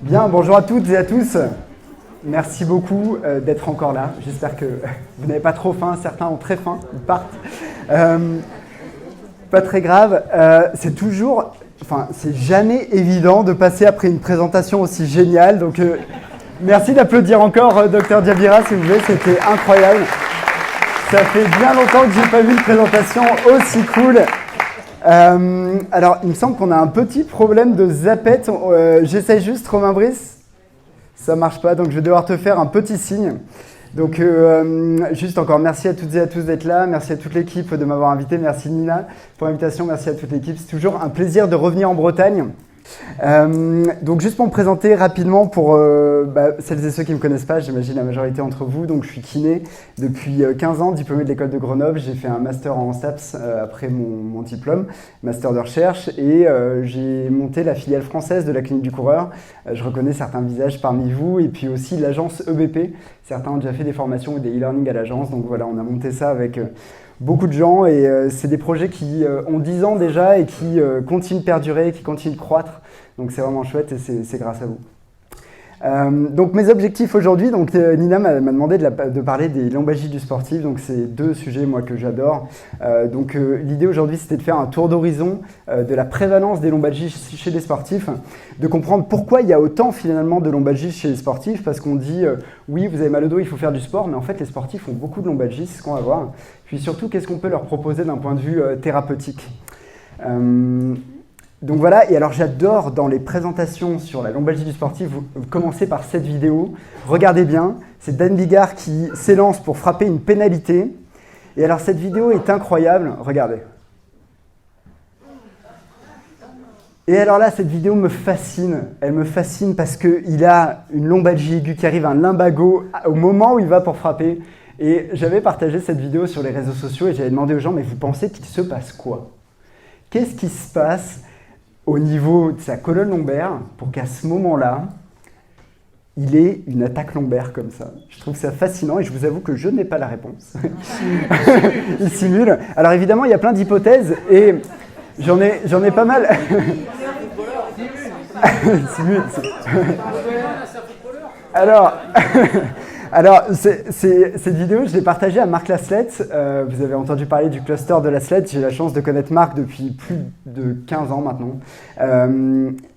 Bien, bonjour à toutes et à tous. Merci beaucoup d'être encore là. J'espère que vous n'avez pas trop faim. Certains ont très faim, ils partent. Pas très grave. C'est jamais évident de passer après une présentation aussi géniale. Donc, merci d'applaudir encore Dr Diabira, s'il vous plaît. C'était incroyable. Ça fait bien longtemps que j'ai pas vu une présentation aussi cool. Alors, il me semble qu'on a un petit problème de zappette. J'essaie juste, Romain Brice. Ça marche pas, donc je vais devoir te faire un petit signe. Donc, juste encore merci à toutes et à tous d'être là. Merci à toute l'équipe de m'avoir invité. Merci Nina pour l'invitation. Merci à toute l'équipe. C'est toujours un plaisir de revenir en Bretagne. Donc juste pour me présenter rapidement pour celles et ceux qui ne me connaissent pas, j'imagine la majorité d'entre vous, donc je suis kiné depuis 15 ans, diplômé de l'école de Grenoble, j'ai fait un master en STAPS après mon diplôme, master de recherche, et j'ai monté la filiale française de la clinique du coureur. Je reconnais certains visages parmi vous, et puis aussi l'agence EBP, certains ont déjà fait des formations ou des e-learning à l'agence, donc voilà, on a monté ça avec beaucoup de gens, et c'est des projets qui ont 10 ans déjà et qui continuent de perdurer, qui continuent de croître. Donc c'est vraiment chouette et c'est grâce à vous. Donc mes objectifs aujourd'hui, donc Nina m'a demandé de parler des lombalgies du sportif, donc c'est deux sujets moi que j'adore. L'idée aujourd'hui c'était de faire un tour d'horizon de la prévalence des lombalgies chez les sportifs, de comprendre pourquoi il y a autant finalement de lombalgies chez les sportifs, parce qu'on dit oui vous avez mal au dos, il faut faire du sport, mais en fait les sportifs ont beaucoup de lombalgies, c'est ce qu'on va voir. Puis surtout qu'est-ce qu'on peut leur proposer d'un point de vue thérapeutique. Donc voilà, et alors j'adore dans les présentations sur la lombalgie du sportif, vous commencez par cette vidéo, regardez bien, c'est Dan Bigard qui s'élance pour frapper une pénalité. Et alors cette vidéo est incroyable, regardez. Et alors là, cette vidéo me fascine, elle me fascine parce qu'il a une lombalgie aiguë qui arrive, un lumbago au moment où il va pour frapper. Et j'avais partagé cette vidéo sur les réseaux sociaux et j'avais demandé aux gens, mais vous pensez qu'il se passe quoi? Qu'est-ce qui se passe au niveau de sa colonne lombaire pour qu'à ce moment-là, il ait une attaque lombaire comme ça? Je trouve ça fascinant et je vous avoue que je n'ai pas la réponse. Il simule. Alors évidemment, il y a plein d'hypothèses et j'en ai pas mal. Il simule. Alors, cette vidéo, je l'ai partagée à Marc Laslett. Vous avez entendu parler du cluster de Laslett. J'ai la chance de connaître Marc depuis plus de 15 ans maintenant.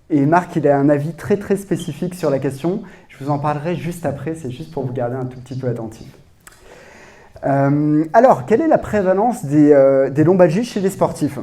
Et Marc, il a un avis très très spécifique sur la question. Je vous en parlerai juste après, c'est juste pour vous garder un tout petit peu attentif. Alors, quelle est la prévalence des lombalgies chez les sportifs ?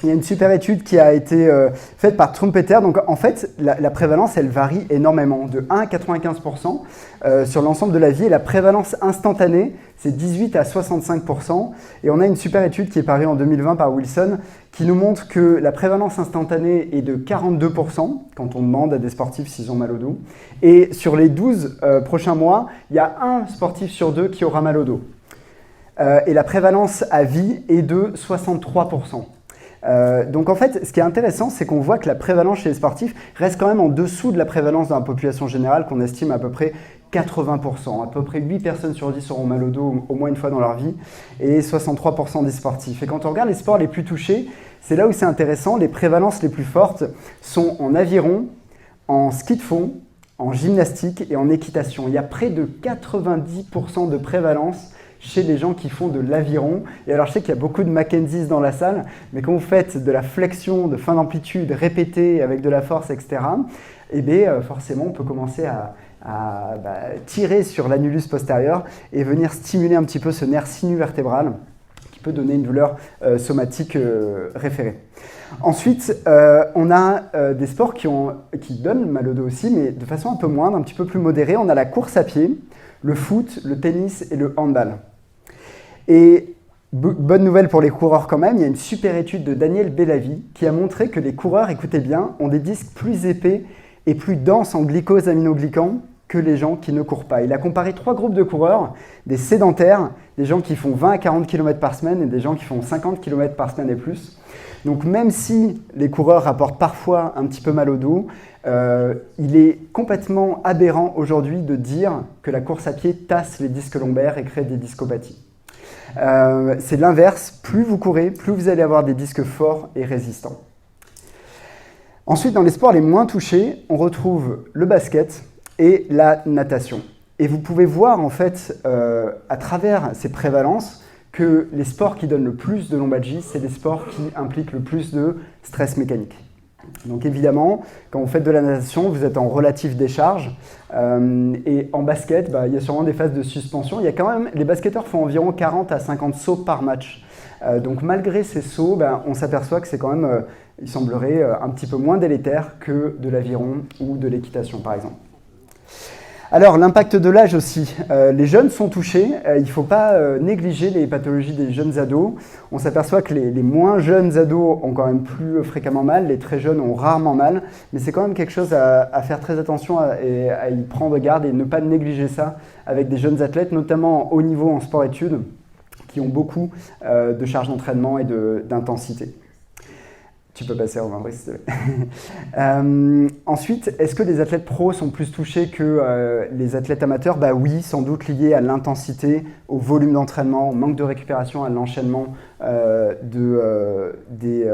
Il y a une super étude qui a été faite par Trumpeter. Donc en fait, la prévalence, elle varie énormément, de 1 à 95% sur l'ensemble de la vie. Et la prévalence instantanée, c'est 18 à 65%. Et on a une super étude qui est parue en 2020 par Wilson qui nous montre que la prévalence instantanée est de 42% quand on demande à des sportifs s'ils ont mal au dos. Et sur les 12 prochains mois, il y a un sportif sur deux qui aura mal au dos. Et la prévalence à vie est de 63%. Donc en fait, ce qui est intéressant, c'est qu'on voit que la prévalence chez les sportifs reste quand même en dessous de la prévalence dans la population générale qu'on estime à peu près 80%. À peu près 8 personnes sur 10 auront mal au dos au moins une fois dans leur vie et 63% des sportifs. Et quand on regarde les sports les plus touchés, c'est là où c'est intéressant. Les prévalences les plus fortes sont en aviron, en ski de fond, en gymnastique et en équitation. Il y a près de 90% de prévalence chez les gens qui font de l'aviron. Et alors je sais qu'il y a beaucoup de Mackenzies dans la salle, mais quand vous faites de la flexion de fin d'amplitude répétée avec de la force, etc., eh bien, forcément on peut commencer à tirer sur l'annulus postérieur et venir stimuler un petit peu ce nerf sinu-vertébral qui peut donner une douleur somatique référée. Ensuite, on a des sports qui donnent mal au dos aussi, mais de façon un peu moindre, un petit peu plus modérée. On a la course à pied, le foot, le tennis et le handball. Et bonne nouvelle pour les coureurs quand même, il y a une super étude de Daniel Bellavi qui a montré que les coureurs, écoutez bien, ont des disques plus épais et plus denses en glycose aminoglycan que les gens qui ne courent pas. Il a comparé 3 groupes de coureurs, des sédentaires, des gens qui font 20 à 40 km par semaine et des gens qui font 50 km par semaine et plus. Donc même si les coureurs rapportent parfois un petit peu mal au dos, il est complètement aberrant aujourd'hui de dire que la course à pied tasse les disques lombaires et crée des discopathies. C'est l'inverse, plus vous courez, plus vous allez avoir des disques forts et résistants. Ensuite, dans les sports les moins touchés, on retrouve le basket et la natation. Et vous pouvez voir en fait à travers ces prévalences que les sports qui donnent le plus de lombalgie, c'est les sports qui impliquent le plus de stress mécanique. Donc évidemment, quand vous faites de la natation, vous êtes en relative décharge. Et en basket, il y a sûrement des phases de suspension. Il y a quand même, les basketteurs font environ 40 à 50 sauts par match. Donc malgré ces sauts, on s'aperçoit que c'est quand même, il semblerait, un petit peu moins délétère que de l'aviron ou de l'équitation par exemple. Alors, l'impact de l'âge aussi. Les jeunes sont touchés. Il ne faut pas négliger les pathologies des jeunes ados. On s'aperçoit que les moins jeunes ados ont quand même plus fréquemment mal. Les très jeunes ont rarement mal. Mais c'est quand même quelque chose à faire très attention et à y prendre garde et ne pas négliger ça avec des jeunes athlètes, notamment en haut niveau en sport-études, qui ont beaucoup de charges d'entraînement et d'intensité. Tu peux passer, Romain Brice, s'il te plaît. Ensuite, est-ce que les athlètes pros sont plus touchés que les athlètes amateurs ? Oui, sans doute lié à l'intensité, au volume d'entraînement, au manque de récupération, à l'enchaînement des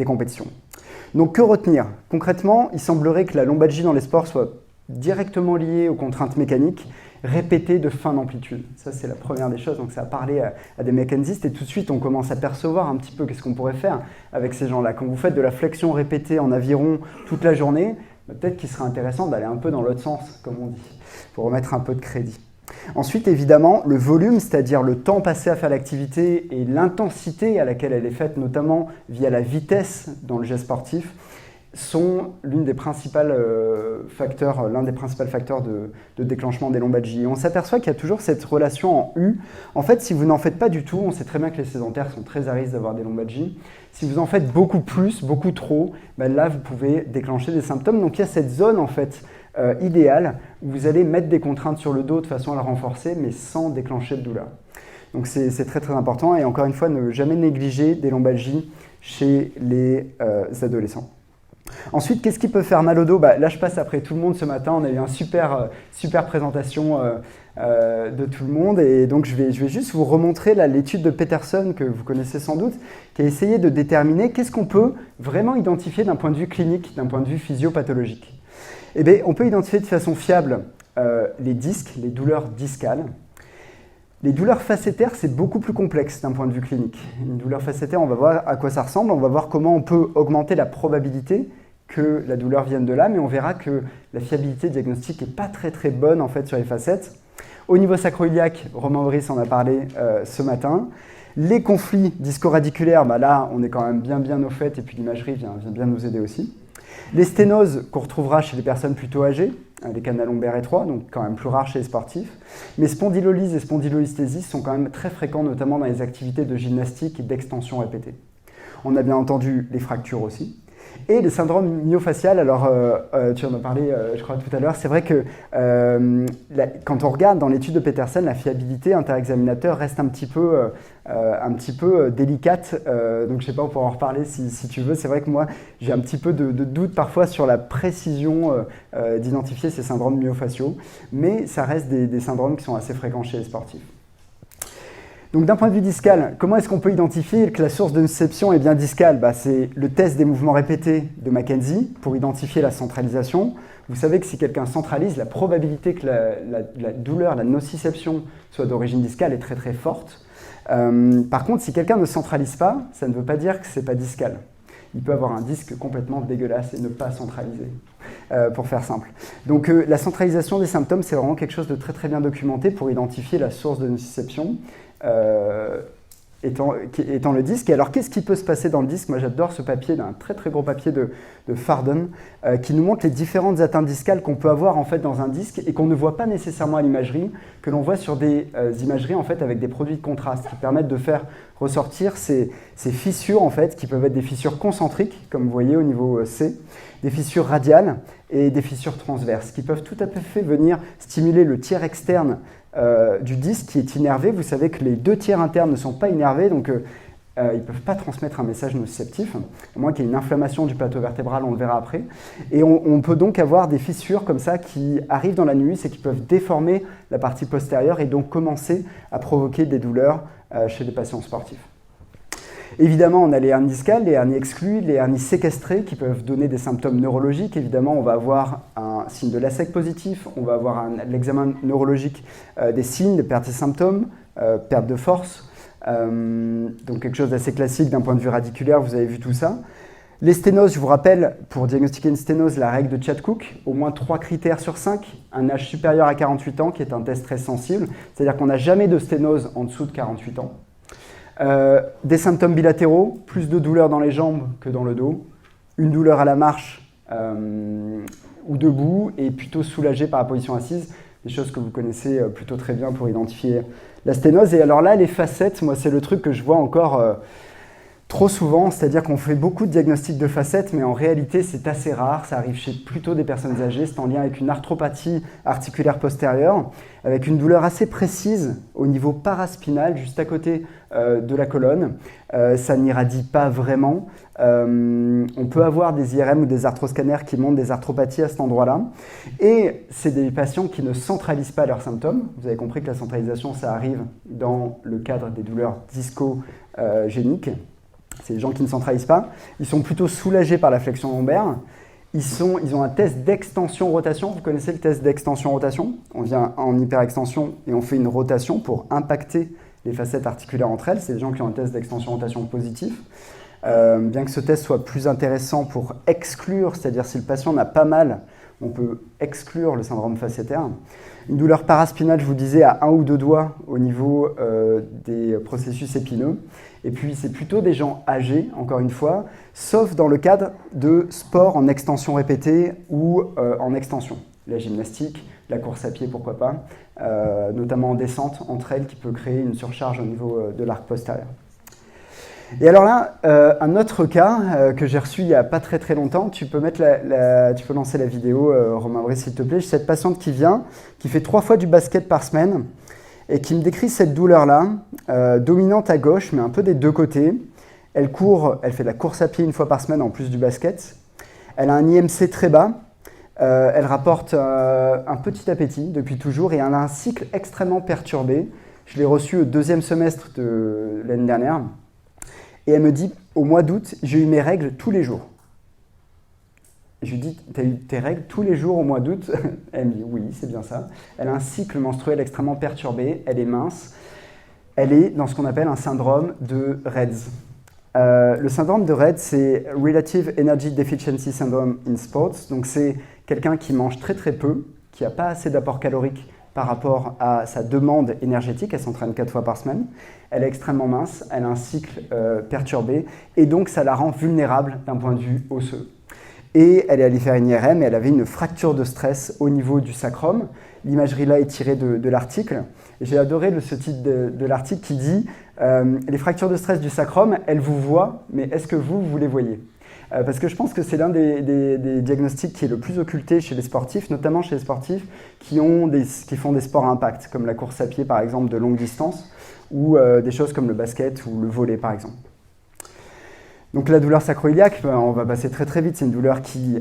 compétitions. Donc, que retenir ? Concrètement, il semblerait que la lombalgie dans les sports soit directement liée aux contraintes mécaniques, répétées de fin d'amplitude. Ça, c'est la première des choses. Donc, ça a parlé à des mécanistes et tout de suite, on commence à percevoir un petit peu qu'est-ce qu'on pourrait faire avec ces gens-là. Quand vous faites de la flexion répétée en aviron toute la journée, peut-être qu'il serait intéressant d'aller un peu dans l'autre sens, comme on dit, pour remettre un peu de crédit. Ensuite, évidemment, le volume, c'est-à-dire le temps passé à faire l'activité et l'intensité à laquelle elle est faite, notamment via la vitesse dans le geste sportif, sont l'un des principaux facteurs de déclenchement des lombalgies. Et on s'aperçoit qu'il y a toujours cette relation en U. En fait, si vous n'en faites pas du tout, on sait très bien que les sédentaires sont très à risque d'avoir des lombalgies. Si vous en faites beaucoup plus, beaucoup trop, là, vous pouvez déclencher des symptômes. Donc, il y a cette zone, en fait, idéale où vous allez mettre des contraintes sur le dos de façon à le renforcer, mais sans déclencher de douleur. Donc, c'est très, très important. Et encore une fois, ne jamais négliger des lombalgies chez les adolescents. Ensuite, qu'est-ce qui peut faire mal au dos ? Là, je passe après tout le monde ce matin. On a eu une super présentation de tout le monde. Et donc, je vais juste vous remontrer l'étude de Peterson, que vous connaissez sans doute, qui a essayé de déterminer qu'est-ce qu'on peut vraiment identifier d'un point de vue clinique, d'un point de vue physiopathologique. Eh bien, on peut identifier de façon fiable les disques, les douleurs discales. Les douleurs facétaires, c'est beaucoup plus complexe d'un point de vue clinique. Une douleur facétaire, on va voir à quoi ça ressemble, on va voir comment on peut augmenter la probabilité que la douleur vienne de là, mais on verra que la fiabilité diagnostique n'est pas très très bonne en fait sur les facettes. Au niveau sacro-iliaque, Romain Brice en a parlé ce matin. Les conflits disco-radiculaires, là on est quand même bien au fait et puis l'imagerie vient bien nous aider aussi. Les sténoses qu'on retrouvera chez les personnes plutôt âgées, les canaux lombaires étroits, donc quand même plus rares chez les sportifs. Mais spondylolyse et spondylolisthésie sont quand même très fréquents, notamment dans les activités de gymnastique et d'extension répétée. On a bien entendu les fractures aussi. Et le syndrome myofascial, alors tu en as parlé je crois tout à l'heure, c'est vrai que quand on regarde dans l'étude de Peterson, la fiabilité interexaminateur reste un petit peu délicate, donc je ne sais pas, on pourra en reparler si tu veux. C'est vrai que moi j'ai un petit peu de doute parfois sur la précision d'identifier ces syndromes myofasciaux, mais ça reste des syndromes qui sont assez fréquents chez les sportifs. Donc d'un point de vue discal, comment est-ce qu'on peut identifier que la source de nociception est bien discale ? C'est le test des mouvements répétés de Mackenzie pour identifier la centralisation. Vous savez que si quelqu'un centralise, la probabilité que la douleur, la nociception soit d'origine discale est très très forte. Par contre, si quelqu'un ne centralise pas, ça ne veut pas dire que ce n'est pas discal. Il peut avoir un disque complètement dégueulasse et ne pas centraliser, pour faire simple. Donc la centralisation des symptômes, c'est vraiment quelque chose de très très bien documenté pour identifier la source de nociception. Étant le disque. Et alors, qu'est-ce qui peut se passer dans le disque ? Moi, j'adore ce papier, un très très gros papier de Farden, qui nous montre les différentes atteintes discales qu'on peut avoir en fait dans un disque et qu'on ne voit pas nécessairement à l'imagerie, que l'on voit sur des imageries en fait avec des produits de contraste qui permettent de faire ressortir ces fissures en fait, qui peuvent être des fissures concentriques, comme vous voyez au niveau C, des fissures radiales et des fissures transverses, qui peuvent tout à fait venir stimuler le tiers externe du disque qui est innervé. Vous savez que les deux tiers internes ne sont pas innervés, donc ils ne peuvent pas transmettre un message nociceptif, à moins qu'il y ait une inflammation du plateau vertébral, on le verra après. Et on peut donc avoir des fissures comme ça qui arrivent dans la nuit et qui peuvent déformer la partie postérieure et donc commencer à provoquer des douleurs chez les patients sportifs. Évidemment, on a les hernies discales, les hernies exclues, les hernies séquestrées qui peuvent donner des symptômes neurologiques. Évidemment, on va avoir un signe de l'ASEC positif, on va avoir l'examen neurologique des signes, de perte de symptômes, perte de force. Donc quelque chose d'assez classique d'un point de vue radiculaire, vous avez vu tout ça. Les sténoses, je vous rappelle, pour diagnostiquer une sténose, la règle de Chad-Cook, au moins 3 critères sur 5, un âge supérieur à 48 ans qui est un test très sensible, c'est-à-dire qu'on n'a jamais de sténose en dessous de 48 ans. Des symptômes bilatéraux, plus de douleur dans les jambes que dans le dos, une douleur à la marche ou debout et plutôt soulagé par la position assise, des choses que vous connaissez plutôt très bien pour identifier la sténose. Et alors là, les facettes, moi c'est le truc que je vois encore trop souvent, c'est-à-dire qu'on fait beaucoup de diagnostics de facettes, mais en réalité, c'est assez rare. Ça arrive chez plutôt des personnes âgées. C'est en lien avec une arthropathie articulaire postérieure, avec une douleur assez précise au niveau paraspinal, juste à côté de la colonne. Ça n'irradie pas vraiment. On peut avoir des IRM ou des arthroscanners qui montrent des arthropathies à cet endroit-là. Et c'est des patients qui ne centralisent pas leurs symptômes. Vous avez compris que la centralisation, ça arrive dans le cadre des douleurs disco-géniques. C'est les gens qui ne centralisent pas. Ils sont plutôt soulagés par la flexion lombaire. Ils ont un test d'extension-rotation. Vous connaissez le test d'extension-rotation? On vient en hyperextension et on fait une rotation pour impacter les facettes articulaires entre elles. C'est les gens qui ont un test d'extension-rotation positif. Bien que ce test soit plus intéressant pour exclure, c'est-à-dire si le patient n'a pas mal, on peut exclure le syndrome facétaire. Une douleur paraspinale, je vous disais, à 1 ou 2 doigts au niveau des processus épineux. Et puis, c'est plutôt des gens âgés, encore une fois, sauf dans le cadre de sport en extension répétée ou en extension. La gymnastique, la course à pied, pourquoi pas, notamment en descente entre elles, qui peut créer une surcharge au niveau de l'arc postérieur. Et alors là, un autre cas que j'ai reçu il n'y a pas très très longtemps, tu peux lancer la vidéo, Romain Brice, s'il te plaît. J'ai cette patiente qui vient, qui fait 3 fois du basket par semaine et qui me décrit cette douleur-là, dominante à gauche, mais un peu des deux côtés. Elle court, elle fait de la course à pied 1 fois par semaine en plus du basket. Elle a un IMC très bas. Elle rapporte un petit appétit depuis toujours et elle a un cycle extrêmement perturbé. Je l'ai reçu au 2e semestre de l'année dernière. Et elle me dit, au mois d'août, j'ai eu mes règles tous les jours. Et je lui dis, tu as eu tes règles tous les jours au mois d'août? Elle me dit, oui, c'est bien ça. Elle a un cycle menstruel extrêmement perturbé, elle est mince. Elle est dans ce qu'on appelle un syndrome de REDS. Le syndrome de REDS, c'est Relative Energy Deficiency Syndrome in Sports. Donc c'est quelqu'un qui mange très très peu, qui n'a pas assez d'apport calorique par rapport à sa demande énergétique. Elle s'entraîne 4 fois par semaine. Elle est extrêmement mince, elle a un cycle perturbé et donc ça la rend vulnérable d'un point de vue osseux. Et elle est allée faire une IRM et elle avait une fracture de stress au niveau du sacrum. L'imagerie là est tirée de l'article. Et j'ai adoré ce titre de l'article qui dit les fractures de stress du sacrum, elles vous voient, mais est-ce que vous les voyez? Parce que je pense que c'est l'un des diagnostics qui est le plus occulté chez les sportifs, notamment chez les sportifs qui font des sports à impact, comme la course à pied par exemple de longue distance, ou des choses comme le basket ou le volley par exemple. Donc la douleur sacro-iliaque, on va passer très très vite, c'est une douleur qui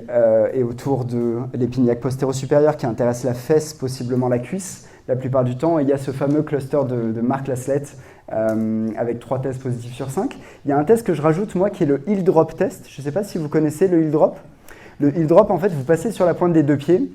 est autour de l'épine supérieur qui intéresse la fesse, possiblement la cuisse la plupart du temps. Et il y a ce fameux cluster de Mark Laslett avec 3 tests positifs sur 5. Il y a un test que je rajoute moi qui est le heel drop test. Je ne sais pas si vous connaissez le heel drop. Le heel drop, en fait, vous passez sur la pointe des 2 pieds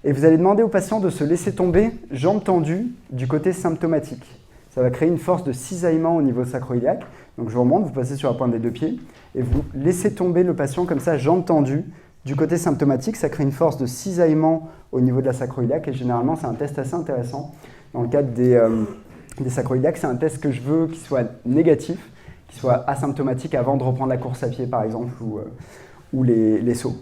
et vous allez demander au patient de se laisser tomber jambes tendues du côté symptomatique. Ça va créer une force de cisaillement au niveau sacro-iliaque. Donc je vous remonte, vous passez sur la pointe des 2 pieds et vous laissez tomber le patient comme ça, jambes tendues, du côté symptomatique. Ça crée une force de cisaillement au niveau de la sacro-iliaque et généralement c'est un test assez intéressant. Dans le cadre des sacro-iliaques, c'est un test que je veux qui soit négatif, qui soit asymptomatique avant de reprendre la course à pied par exemple ou les sauts.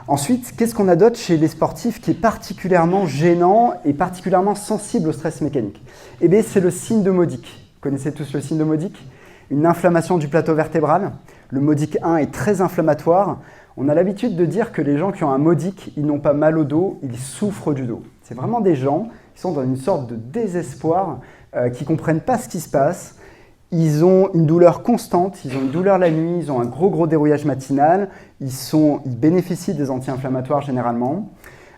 Ensuite, qu'est-ce qu'on a d'autre chez les sportifs qui est particulièrement gênant et particulièrement sensible au stress mécanique? Eh bien, c'est le signe de Modic. Vous connaissez tous le signe de Modic? Une inflammation du plateau vertébral. Le Modic 1 est très inflammatoire. On a l'habitude de dire que les gens qui ont un Modic, ils n'ont pas mal au dos, ils souffrent du dos. C'est vraiment des gens qui sont dans une sorte de désespoir, qui ne comprennent pas ce qui se passe. Ils ont une douleur constante, ils ont une douleur la nuit, ils ont un gros dérouillage matinal, ils bénéficient des anti-inflammatoires généralement.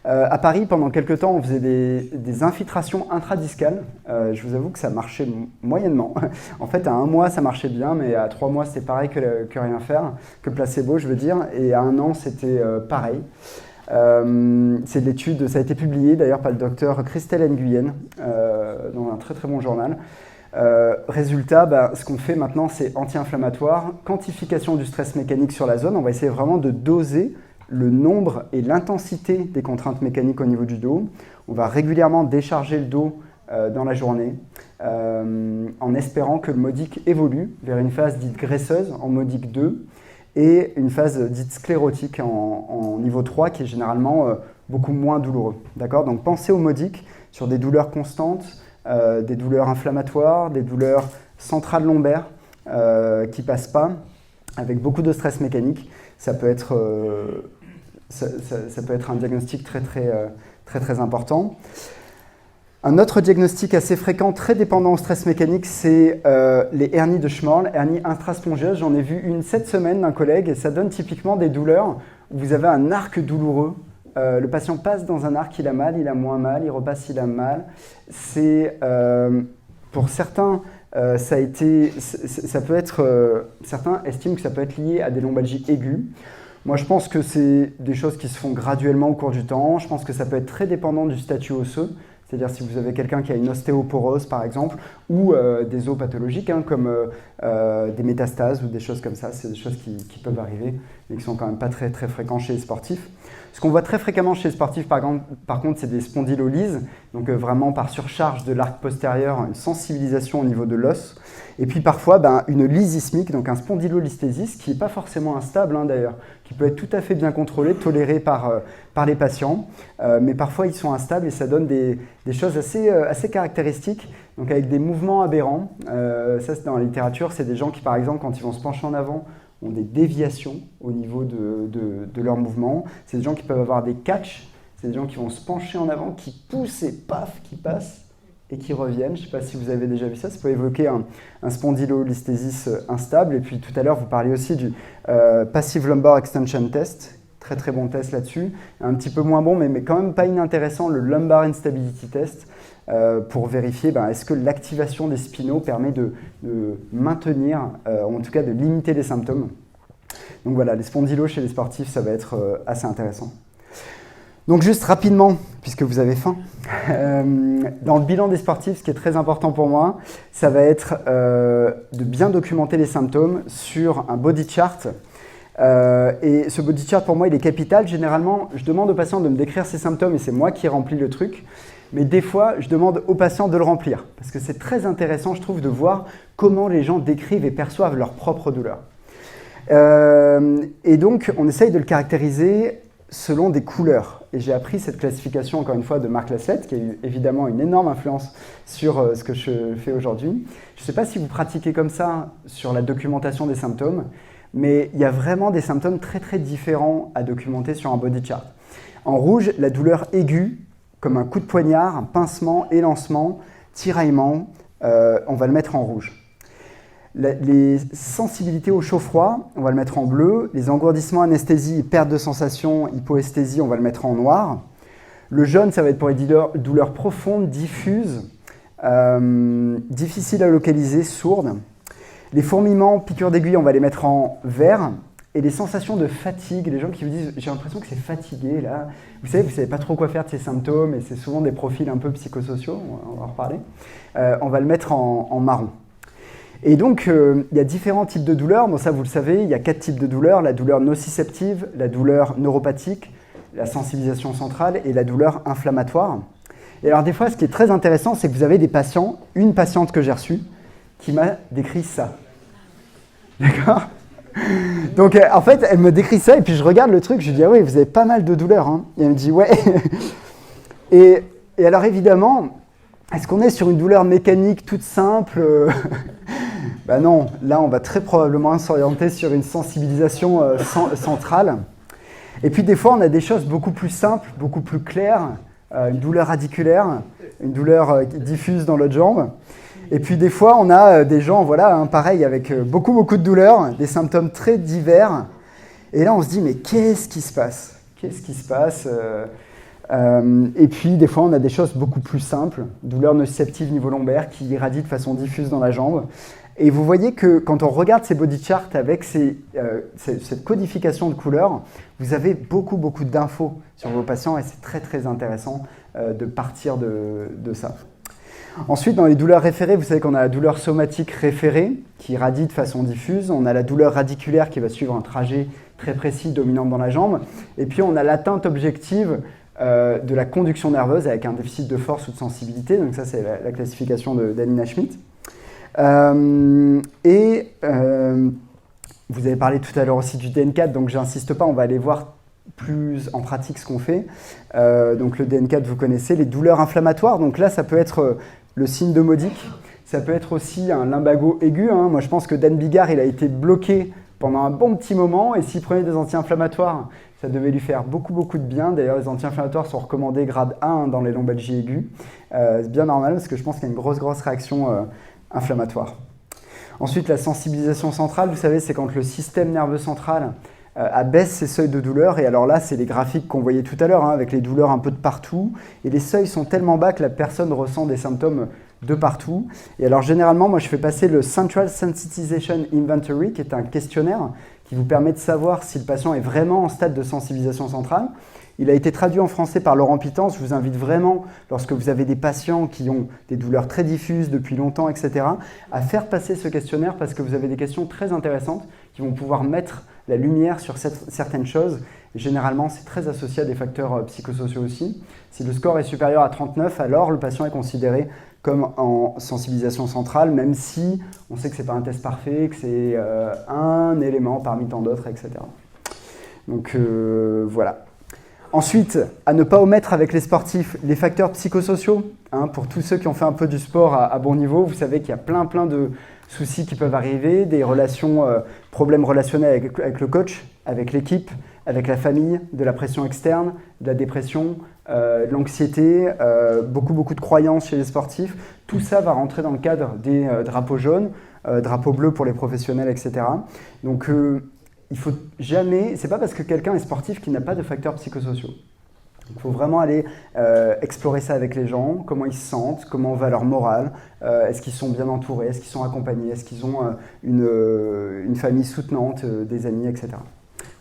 À Paris, pendant quelques temps, on faisait des infiltrations intradiscales. Je vous avoue que ça marchait moyennement. En fait, à 1 mois, ça marchait bien, mais à 3 mois, c'était pareil que rien faire, que placebo, je veux dire. Et à 1 an, c'était pareil. C'est de l'étude, ça a été publié d'ailleurs par le docteur Christelle Nguyen dans un très très bon journal. Résultat, ce qu'on fait maintenant, c'est anti-inflammatoire, quantification du stress mécanique sur la zone. On va essayer vraiment de doser le nombre et l'intensité des contraintes mécaniques au niveau du dos. On va régulièrement décharger le dos dans la journée en espérant que le modique évolue vers une phase dite graisseuse en modique 2 et une phase dite sclérotique en niveau 3 qui est généralement beaucoup moins douloureux. D'accord ? Donc pensez au modique sur des douleurs constantes, des douleurs inflammatoires, des douleurs centrales lombaires qui ne passent pas, avec beaucoup de stress mécanique. Ça peut être un diagnostic très important. Un autre diagnostic assez fréquent, très dépendant au stress mécanique, c'est les hernies de Schmorl, hernie intraspongieuse. J'en ai vu une cette semaine d'un collègue et ça donne typiquement des douleurs où vous avez un arc douloureux. Le patient passe dans un arc, il a mal, il a moins mal, il repasse, il a mal. Pour certains, ça peut être, certains estiment que ça peut être lié à des lombalgies aiguës. Moi, je pense que c'est des choses qui se font graduellement au cours du temps. Je pense que ça peut être très dépendant du statut osseux. C'est-à-dire si vous avez quelqu'un qui a une ostéoporose, par exemple, ou des os pathologiques, comme des métastases ou des choses comme ça. C'est des choses qui peuvent arriver, mais qui sont quand même pas très, très fréquents chez les sportifs. Ce qu'on voit très fréquemment chez les sportifs, par contre, c'est des spondylolyses, donc vraiment par surcharge de l'arc postérieur, une sensibilisation au niveau de l'os. Et puis parfois, une lyse ismique, donc un spondylolisthésis, qui n'est pas forcément instable d'ailleurs, qui peut être tout à fait bien contrôlé, toléré par les patients, mais parfois ils sont instables et ça donne des choses assez caractéristiques, donc avec des mouvements aberrants. Ça, c'est dans la littérature, c'est des gens qui, par exemple, quand ils vont se pencher en avant, ont des déviations au niveau de leur mouvement. C'est des gens qui peuvent avoir des catchs, c'est des gens qui vont se pencher en avant, qui poussent et paf, qui passent et qui reviennent. Je ne sais pas si vous avez déjà vu ça, ça peut évoquer un spondylolisthésis instable. Et puis tout à l'heure, vous parliez aussi du Passive Lumbar Extension Test, très très bon test là-dessus. Un petit peu moins bon, mais quand même pas inintéressant, le Lumbar Instability Test, pour vérifier est-ce que l'activation des spinaux permet de maintenir, en tout cas de limiter les symptômes. Donc voilà, les spondylos chez les sportifs, ça va être assez intéressant. Donc juste rapidement, puisque vous avez faim, dans le bilan des sportifs, ce qui est très important pour moi, ça va être de bien documenter les symptômes sur un body chart. Et ce body chart, pour moi, il est capital. Généralement, je demande aux patients de me décrire ses symptômes et c'est moi qui remplis le truc. Mais des fois, je demande aux patients de le remplir parce que c'est très intéressant, je trouve, de voir comment les gens décrivent et perçoivent leurs propres douleurs. Et donc, on essaye de le caractériser selon des couleurs. Et j'ai appris cette classification, encore une fois, de Marc Laslett, qui a eu évidemment une énorme influence sur ce que je fais aujourd'hui. Je ne sais pas si vous pratiquez comme ça sur la documentation des symptômes, mais il y a vraiment des symptômes très très différents à documenter sur un body chart. En rouge, la douleur aiguë, comme un coup de poignard, un pincement, élancement, tiraillement, on va le mettre en rouge. Les sensibilités au chaud-froid, on va le mettre en bleu. Les engourdissements, anesthésie, perte de sensation, hypoesthésie, on va le mettre en noir. Le jaune, ça va être pour les douleurs profondes, diffuses, difficiles à localiser, sourdes. Les fourmillements, piqûres d'aiguille, on va les mettre en vert. Et les sensations de fatigue, les gens qui vous disent « j'ai l'impression que c'est fatigué là », vous savez pas trop quoi faire de ces symptômes et c'est souvent des profils un peu psychosociaux, on va en reparler, on va le mettre en marron. Et donc, il y a différents types de douleurs. Bon, ça, vous le savez, il y a 4 types de douleurs. La douleur nociceptive, la douleur neuropathique, la sensibilisation centrale et la douleur inflammatoire. Et alors, des fois, ce qui est très intéressant, c'est que vous avez des patients, une patiente que j'ai reçue, qui m'a décrit ça. D'accord ? Donc, en fait, elle me décrit ça et puis je regarde le truc, je lui dis « Ah oui, vous avez pas mal de douleurs. Hein. » Et elle me dit « Ouais. » Et alors, évidemment, est-ce qu'on est sur une douleur mécanique toute simple ? Non, là on va très probablement s'orienter sur une sensibilisation centrale. Et puis des fois on a des choses beaucoup plus simples, beaucoup plus claires, une douleur radiculaire, une douleur diffuse dans l'autre jambe. Et puis des fois on a des gens, pareil, avec beaucoup de douleurs, des symptômes très divers. Et là on se dit mais qu'est-ce qui se passe ? Qu'est-ce qui se passe ? Et puis, des fois, on a des choses beaucoup plus simples, douleur nociceptive niveau lombaire qui irradie de façon diffuse dans la jambe. Et vous voyez que quand on regarde ces body charts avec cette codification de couleurs, vous avez beaucoup d'infos sur vos patients et c'est très très intéressant de partir de ça. Ensuite, dans les douleurs référées, vous savez qu'on a la douleur somatique référée qui irradie de façon diffuse. On a la douleur radiculaire qui va suivre un trajet très précis dominant dans la jambe. Et puis, on a l'atteinte objective de la conduction nerveuse avec un déficit de force ou de sensibilité. Donc ça, c'est la classification d'Anina Schmidt. Vous avez parlé tout à l'heure aussi du DN4, donc j'insiste pas, on va aller voir plus en pratique ce qu'on fait. Donc le DN4, vous connaissez, les douleurs inflammatoires, donc là ça peut être le signe de Modic, ça peut être aussi un lumbago aigu. Moi je pense que Dan Bigard, il a été bloqué pendant un bon petit moment et s'il prenait des anti-inflammatoires, ça devait lui faire beaucoup de bien. D'ailleurs, les anti-inflammatoires sont recommandés grade 1 dans les lombalgies aiguës. C'est bien normal parce que je pense qu'il y a une grosse réaction inflammatoire. Ensuite, la sensibilisation centrale, vous savez, c'est quand le système nerveux central abaisse ses seuils de douleur. Et alors là, c'est les graphiques qu'on voyait tout à l'heure, avec les douleurs un peu de partout. Et les seuils sont tellement bas que la personne ressent des symptômes de partout. Et alors généralement, moi, je fais passer le Central Sensitization Inventory, qui est un questionnaire qui vous permet de savoir si le patient est vraiment en stade de sensibilisation centrale. Il a été traduit en français par Laurent Pitance. Je vous invite vraiment, lorsque vous avez des patients qui ont des douleurs très diffuses depuis longtemps, etc., à faire passer ce questionnaire parce que vous avez des questions très intéressantes qui vont pouvoir mettre la lumière sur certaines choses. Et généralement, c'est très associé à des facteurs psychosociaux aussi. Si le score est supérieur à 39, alors le patient est considéré comme en sensibilisation centrale, même si on sait que ce n'est pas un test parfait, que c'est un élément parmi tant d'autres, etc. Donc voilà. Ensuite, à ne pas omettre avec les sportifs, les facteurs psychosociaux. Pour tous ceux qui ont fait un peu du sport à bon niveau, vous savez qu'il y a plein de soucis qui peuvent arriver, des relations, problèmes relationnels avec le coach, avec l'équipe, avec la famille, de la pression externe, de la dépression, de l'anxiété, beaucoup de croyances chez les sportifs. Tout ça va rentrer dans le cadre des drapeaux jaunes, drapeaux bleus pour les professionnels, etc. Donc, il faut jamais, c'est pas parce que quelqu'un est sportif qu'il n'a pas de facteurs psychosociaux. Il faut vraiment aller explorer ça avec les gens, comment ils se sentent, comment va leur morale, est-ce qu'ils sont bien entourés, est-ce qu'ils sont accompagnés, est-ce qu'ils ont une famille soutenante, des amis, etc.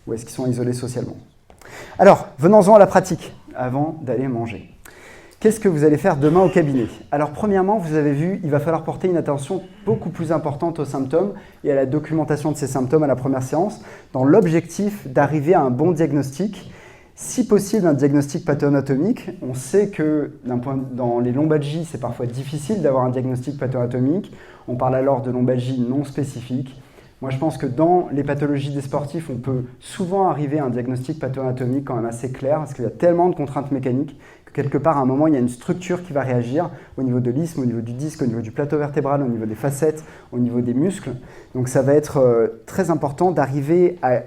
Ou est-ce qu'ils sont isolés socialement. Alors, venons-en à la pratique, avant d'aller manger. Qu'est-ce que vous allez faire demain au cabinet? Alors premièrement, vous avez vu, il va falloir porter une attention beaucoup plus importante aux symptômes et à la documentation de ces symptômes à la première séance, dans l'objectif d'arriver à un bon diagnostic, si possible un diagnostic patho-anatomique. On sait que dans les lombalgies, c'est parfois difficile d'avoir un diagnostic patho-anatomique. On parle alors de lombalgie non spécifique. Moi, je pense que dans les pathologies des sportifs, on peut souvent arriver à un diagnostic patho-anatomique quand même assez clair, parce qu'il y a tellement de contraintes mécaniques que quelque part, à un moment, il y a une structure qui va réagir au niveau de l'isthme, au niveau du disque, au niveau du plateau vertébral, au niveau des facettes, au niveau des muscles. Donc ça va être très important d'arriver à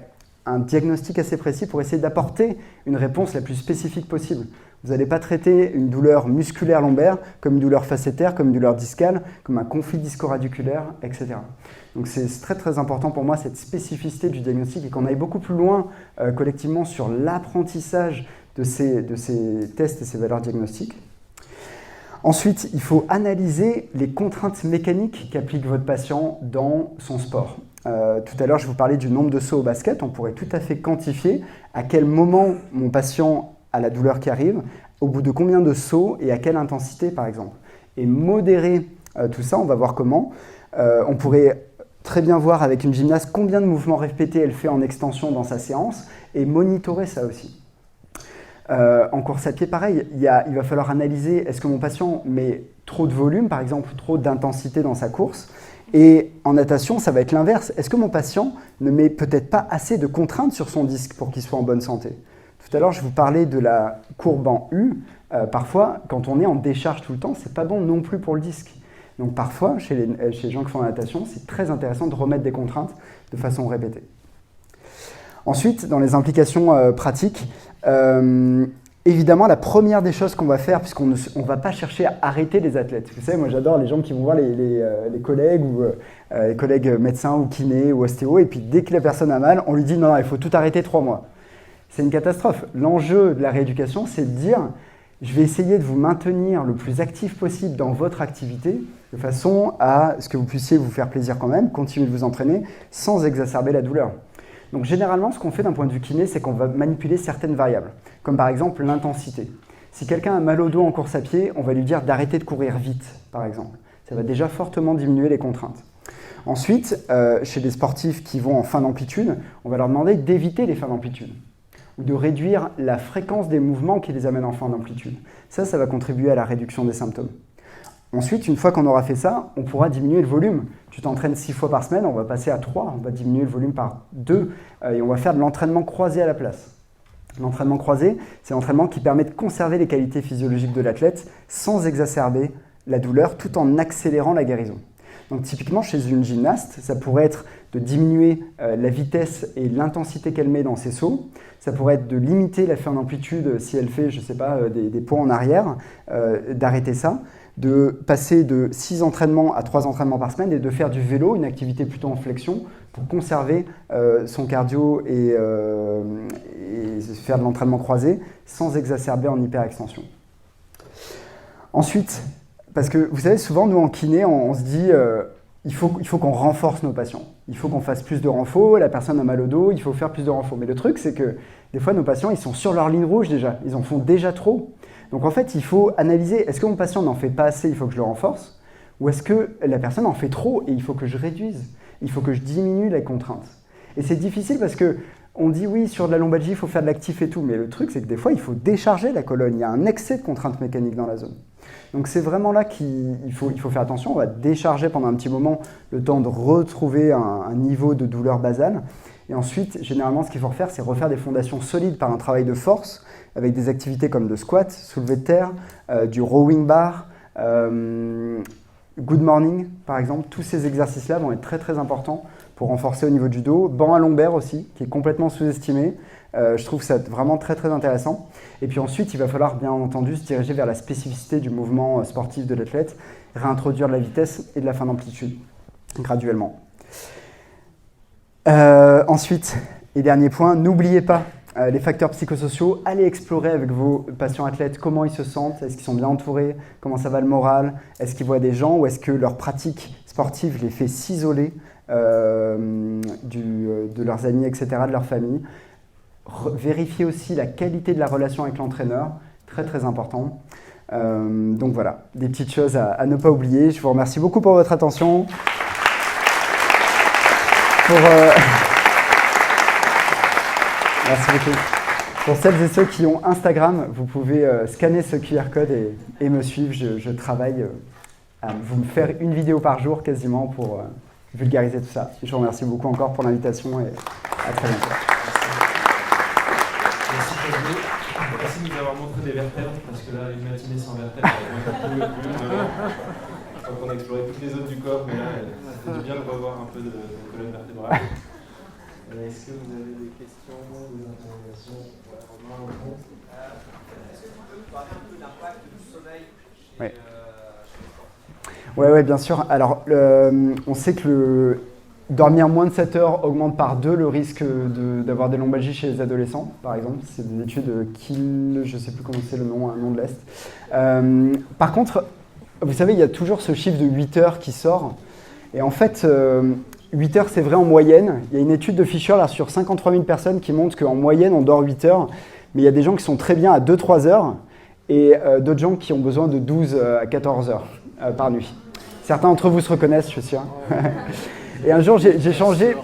un diagnostic assez précis pour essayer d'apporter une réponse la plus spécifique possible. Vous n'allez pas traiter une douleur musculaire lombaire comme une douleur facétaire, comme une douleur discale, comme un conflit disco-radiculaire, etc. Donc c'est très important pour moi cette spécificité du diagnostic et qu'on aille beaucoup plus loin collectivement sur l'apprentissage de ces tests et ces valeurs diagnostiques. Ensuite, il faut analyser les contraintes mécaniques qu'applique votre patient dans son sport. Tout à l'heure, je vous parlais du nombre de sauts au basket. On pourrait tout à fait quantifier à quel moment mon patient a la douleur qui arrive, au bout de combien de sauts et à quelle intensité, par exemple. Et modérer tout ça, on va voir comment. On pourrait très bien voir avec une gymnaste combien de mouvements répétés elle fait en extension dans sa séance et monitorer ça aussi. En course à pied, pareil, il va falloir analyser est-ce que mon patient met trop de volume, par exemple, trop d'intensité dans sa course. Et en natation, ça va être l'inverse. Est-ce que mon patient ne met peut-être pas assez de contraintes sur son disque pour qu'il soit en bonne santé? Tout à l'heure, je vous parlais de la courbe en U. Parfois, quand on est en décharge tout le temps, c'est pas bon non plus pour le disque. Donc parfois, chez les gens qui font la natation, c'est très intéressant de remettre des contraintes de façon répétée. Ensuite, dans les implications pratiques, évidemment, la première des choses qu'on va faire, puisqu'on ne va pas chercher à arrêter les athlètes. Vous savez, moi j'adore les gens qui vont voir les collègues ou les collègues médecins ou kinés ou ostéo, et puis dès que la personne a mal, on lui dit non, il faut tout arrêter 3 mois. c'est une catastrophe. L'enjeu de la rééducation, c'est de dire je vais essayer de vous maintenir le plus actif possible dans votre activité, de façon à ce que vous puissiez vous faire plaisir quand même, continuer de vous entraîner sans exacerber la douleur. Donc généralement, ce qu'on fait d'un point de vue kiné, c'est qu'on va manipuler certaines variables, comme par exemple l'intensité. Si quelqu'un a mal au dos en course à pied, on va lui dire d'arrêter de courir vite, par exemple. Ça va déjà fortement diminuer les contraintes. Ensuite, chez les sportifs qui vont en fin d'amplitude, on va leur demander d'éviter les fins d'amplitude ou de réduire la fréquence des mouvements qui les amènent en fin d'amplitude. Ça va contribuer à la réduction des symptômes. Ensuite, une fois qu'on aura fait ça, on pourra diminuer le volume. Tu t'entraînes 6 fois par semaine, on va passer à 3, on va diminuer le volume par 2 et on va faire de l'entraînement croisé à la place. L'entraînement croisé, c'est l'entraînement qui permet de conserver les qualités physiologiques de l'athlète sans exacerber la douleur tout en accélérant la guérison. Donc typiquement chez une gymnaste, ça pourrait être de diminuer la vitesse et l'intensité qu'elle met dans ses sauts. Ça pourrait être de limiter la fin d'amplitude si elle fait, je ne sais pas, des poids en arrière, d'arrêter ça, de passer de 6 entraînements à 3 entraînements par semaine et de faire du vélo, une activité plutôt en flexion, pour conserver son cardio et faire de l'entraînement croisé sans exacerber en hyperextension. Ensuite, parce que vous savez, souvent nous en kiné, on se dit il faut qu'on renforce nos patients. Il faut qu'on fasse plus de renfo, la personne a mal au dos, il faut faire plus de renfo. Mais le truc, c'est que des fois, nos patients, ils sont sur leur ligne rouge déjà, ils en font déjà trop. Donc en fait, il faut analyser, est-ce que mon patient n'en fait pas assez, il faut que je le renforce, ou est-ce que la personne en fait trop et il faut que je réduise, il faut que je diminue les contraintes. Et c'est difficile parce que on dit oui, sur de la lombalgie, il faut faire de l'actif et tout, mais le truc, c'est que des fois, il faut décharger la colonne, il y a un excès de contraintes mécaniques dans la zone. Donc c'est vraiment là qu'il faut faire attention, on va décharger pendant un petit moment le temps de retrouver un niveau de douleur basale. Et ensuite, généralement, ce qu'il faut refaire, c'est refaire des fondations solides par un travail de force, avec des activités comme le squat, soulevé de terre, du rowing bar, good morning, par exemple. Tous ces exercices-là vont être très très importants pour renforcer au niveau du dos. Banc à lombaire aussi, qui est complètement sous-estimé. Je trouve ça vraiment très très intéressant. Et puis ensuite, il va falloir bien entendu se diriger vers la spécificité du mouvement sportif de l'athlète, réintroduire de la vitesse et de la fin d'amplitude, graduellement. Ensuite, et dernier point, n'oubliez pas les facteurs psychosociaux. Allez explorer avec vos patients athlètes comment ils se sentent, est-ce qu'ils sont bien entourés, comment ça va le moral, est-ce qu'ils voient des gens ou est-ce que leur pratique sportive les fait s'isoler de leurs amis, etc., de leur famille. Vérifiez aussi la qualité de la relation avec l'entraîneur, très très important. Donc voilà, des petites choses à ne pas oublier. Je vous remercie beaucoup pour votre attention. Merci beaucoup. Pour celles et ceux qui ont Instagram, vous pouvez scanner ce QR code et me suivre. Je travaille à vous faire une vidéo par jour quasiment pour vulgariser tout ça. Je vous remercie beaucoup encore pour l'invitation et à très bientôt. Merci de nous avoir montré des vertèbres, parce que là, une matinée sans vertèbres, on a exploré toutes les zones du corps, mais là, c'est du bien de revoir un peu de colonne vertébrale. Est-ce que vous avez des questions ou des interrogations? Est-ce que tu peux parler un peu d'impact du sommeil chez les sportifs? Oui, bien sûr. Alors, on sait que dormir moins de 7 heures augmente par 2 le risque d'avoir des lombalgies chez les adolescents, par exemple. C'est des études Kiel, je ne sais plus comment c'est le nom, un nom de l'Est. Par contre, vous savez, il y a toujours ce chiffre de 8 heures qui sort. Et en fait, 8 heures, c'est vrai en moyenne. Il y a une étude de Fisher là, sur 53 000 personnes qui montre qu'en moyenne, on dort 8 heures. Mais il y a des gens qui sont très bien à 2-3 heures et d'autres gens qui ont besoin de 12 à 14 heures par nuit. Certains d'entre vous se reconnaissent, je suis sûr. Et un jour, j'ai changé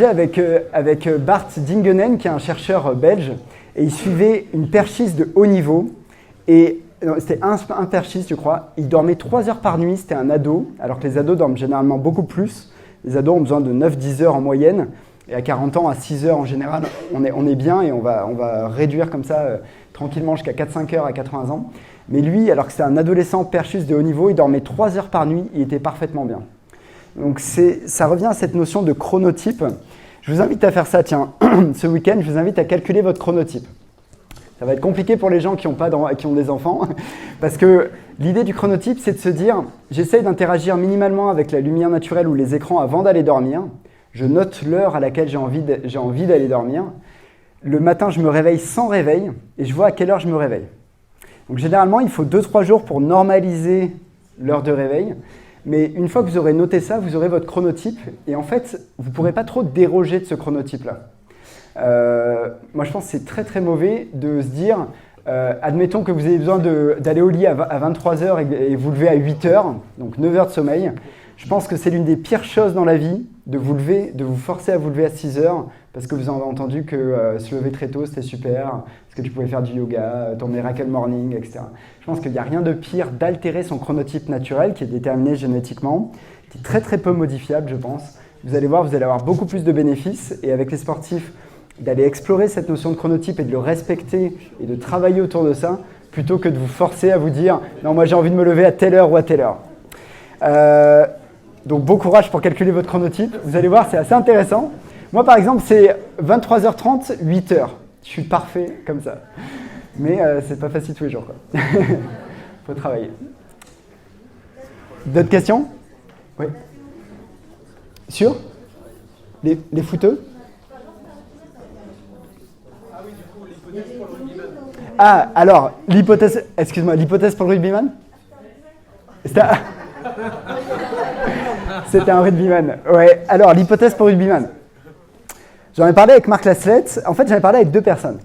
avec Bart Dingenen, qui est un chercheur belge, et il suivait une perchiste de haut niveau. Et c'était un perchiste, je crois. Il dormait 3 heures par nuit, c'était un ado, alors que les ados dorment généralement beaucoup plus. Les ados ont besoin de 9-10 heures en moyenne. Et à 40 ans, à 6 heures en général, on est bien et on va réduire comme ça tranquillement jusqu'à 4-5 heures à 80 ans. Mais lui, alors que c'était un adolescent perchiste de haut niveau, il dormait 3 heures par nuit, il était parfaitement bien. Donc ça revient à cette notion de chronotype. Je vous invite à faire ça, tiens, ce week-end, je vous invite à calculer votre chronotype. Ça va être compliqué pour les gens qui ont des enfants, parce que l'idée du chronotype, c'est de se dire, j'essaye d'interagir minimalement avec la lumière naturelle ou les écrans avant d'aller dormir, je note l'heure à laquelle j'ai envie d'aller dormir, le matin, je me réveille sans réveil et je vois à quelle heure je me réveille. Donc généralement, il faut 2-3 jours pour normaliser l'heure de réveil. Mais une fois que vous aurez noté ça, vous aurez votre chronotype. Et en fait, vous ne pourrez pas trop déroger de ce chronotype-là. Moi, je pense que c'est très très mauvais de se dire, admettons que vous avez besoin d'aller au lit à 23h et vous levez à 8h, donc 9 heures de sommeil. Je pense que c'est l'une des pires choses dans la vie de vous lever, de vous forcer à vous lever à 6h parce que vous avez entendu que se lever très tôt c'était super, parce que tu pouvais faire du yoga, ton miracle morning, etc. Je pense qu'il n'y a rien de pire d'altérer son chronotype naturel qui est déterminé génétiquement, qui est très très peu modifiable je pense. Vous allez voir, vous allez avoir beaucoup plus de bénéfices et avec les sportifs, d'aller explorer cette notion de chronotype et de le respecter et de travailler autour de ça plutôt que de vous forcer à vous dire « non, moi j'ai envie de me lever à telle heure ou à telle heure ». Donc bon courage pour calculer votre chronotype. Vous allez voir, c'est assez intéressant. Moi par exemple, c'est 23h30, 8h. Je suis parfait comme ça. Mais c'est pas facile tous les jours, quoi. Faut travailler. D'autres questions? Oui. Sur les footeux? Ah, alors, l'hypothèse pour le rugbyman? C'était un rugbyman. Ouais, alors, l'hypothèse pour le rugbyman. J'en ai parlé avec Marc Laslett. En fait, j'en ai parlé avec deux personnes,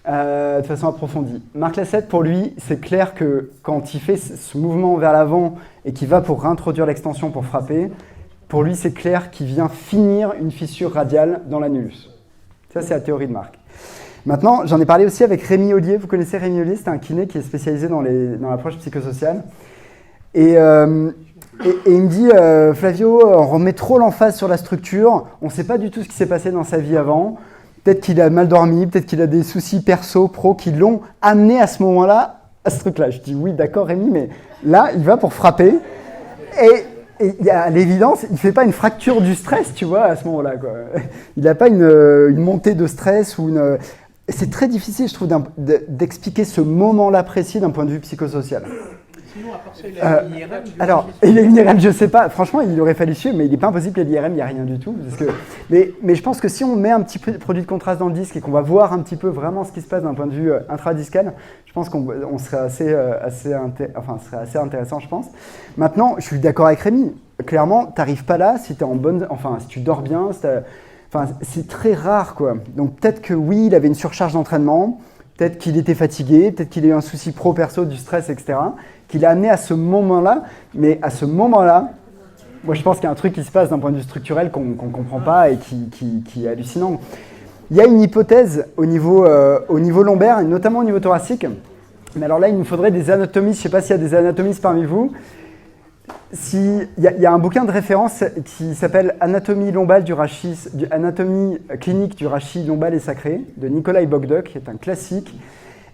de façon approfondie. Marc Laslett, pour lui, c'est clair que quand il fait ce mouvement vers l'avant et qu'il va pour réintroduire l'extension pour frapper, pour lui, c'est clair qu'il vient finir une fissure radiale dans l'annulus. Ça, c'est la théorie de Marc. Maintenant, j'en ai parlé aussi avec Rémi Ollier. Vous connaissez Rémi Ollier? C'est un kiné qui est spécialisé dans l'approche psychosociale. Et il me dit, Flavio, on remet trop l'emphase sur la structure. On ne sait pas du tout ce qui s'est passé dans sa vie avant. Peut-être qu'il a mal dormi, peut-être qu'il a des soucis perso, pro, qui l'ont amené à ce moment-là, à ce truc-là. Je dis, oui, d'accord, Rémi, mais là, il va pour frapper. Et à l'évidence, il ne fait pas une fracture du stress, tu vois, à ce moment-là, quoi. Il n'a pas une montée de stress ou une... C'est très difficile, je trouve, d'expliquer ce moment-là précis d'un point de vue psychosocial. Sinon, à part ça, il a une IRM. Alors, il a une IRM, je ne sais pas. Franchement, il aurait fallu suivre, mais il n'est pas impossible qu'il y ait l'IRM, il n'y a rien du tout. Mais je pense que si on met un petit peu de produit de contraste dans le disque et qu'on va voir un petit peu vraiment ce qui se passe d'un point de vue intradiscal, je pense qu'on serait assez intéressant, je pense. Maintenant, je suis d'accord avec Rémi. Clairement, tu n'arrives pas là si tu es en bonne... Enfin, si tu dors bien, c'est très rare, quoi. Donc peut-être que oui, il avait une surcharge d'entraînement, peut-être qu'il était fatigué, peut-être qu'il a eu un souci pro-perso, du stress, etc., qui l'a amené à ce moment-là. Mais à ce moment-là, moi je pense qu'il y a un truc qui se passe d'un point de vue structurel qu'on ne comprend pas et qui est hallucinant. Il y a une hypothèse au niveau lombaire, et notamment au niveau thoracique. Mais alors là, il nous faudrait des anatomistes. Je ne sais pas s'il y a des anatomistes parmi vous. Il y a un bouquin de référence qui s'appelle Anatomie Anatomie clinique du rachis lombal et sacré de Nikolai Bogduk, qui est un classique.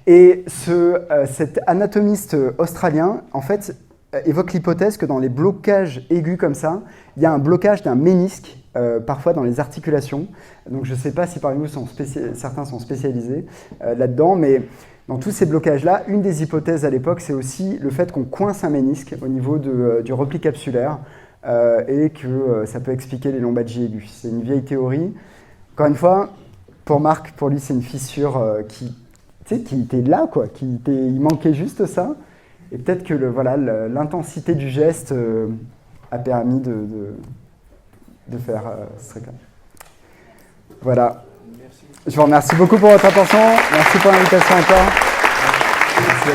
Et cet anatomiste australien, en fait, évoque l'hypothèse que dans les blocages aigus comme ça, il y a un blocage d'un ménisque, parfois dans les articulations. Donc je ne sais pas si parmi vous certains sont spécialisés là-dedans, mais dans tous ces blocages-là, une des hypothèses à l'époque, c'est aussi le fait qu'on coince un ménisque au niveau du repli capsulaire et que ça peut expliquer les lombalgies aiguës. C'est une vieille théorie. Encore une fois, pour Marc, pour lui, c'est une fissure qui était là, quoi. Il manquait juste ça. Et peut-être que l'intensité du geste a permis de faire ce truc-là. Voilà. Je vous remercie beaucoup pour votre attention. Merci pour l'invitation encore. Merci.